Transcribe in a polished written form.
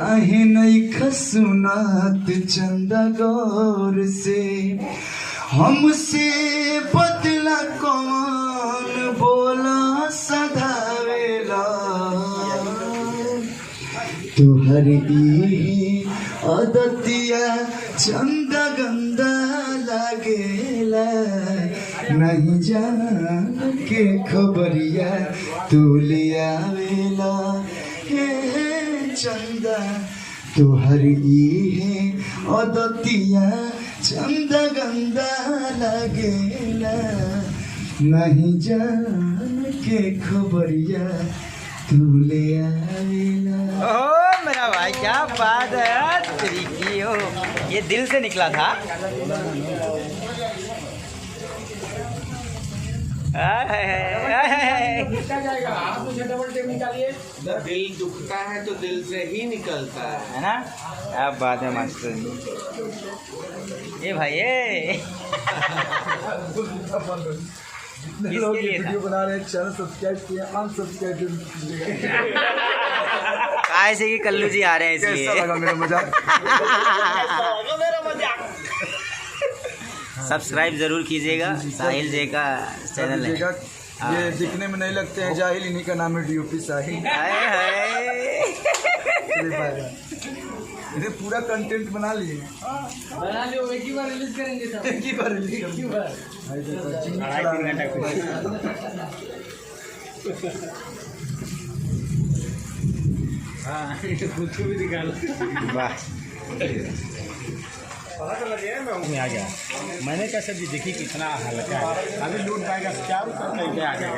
आहे नहीं खसुनात चंदा गौर से हमसे बदला कौन बोला सधावेला तुहरी अदतिया चंदा गंदा लागेला नहीं जान के खबरिया तू ले आवेला हे चंदा तुहरी है अदतिया चंदा गंदा लागेला नहीं जान के खबरिया तू ले आवेला। ओ मेरा भाई क्या बात है यार, तरीकी हो, ये दिल से निकला था। दिल दुखता है तो दिल से ही निकलता है ना। क्या बात है मास्टर जी। ये भाई ये जितने लोग वीडियो बना रहे हैं चैनल सब्सक्राइब किए, अनसब्सक्राइब ऐसे कि कल्लू जी आ रहे हैं इसलिए। कैसा लगा मेरा मजाक? सब्सक्राइब जरूर कीजिएगा, साहिल जी का चैनल है। ये दिखने में नहीं लगते हैं जाहिल, इन्हीं का नाम है डीओपी साहिल। इन्हें पूरा कंटेंट बना लिए, एक ही बार रिलीज करेंगे सब। एक ही बार रिलीज कुछ भी दिखा लो। वाह, में आ गया। मैंने क्या सब्जी देखी कितना हल्का है, अभी लूट पाएगा क्या आ गया।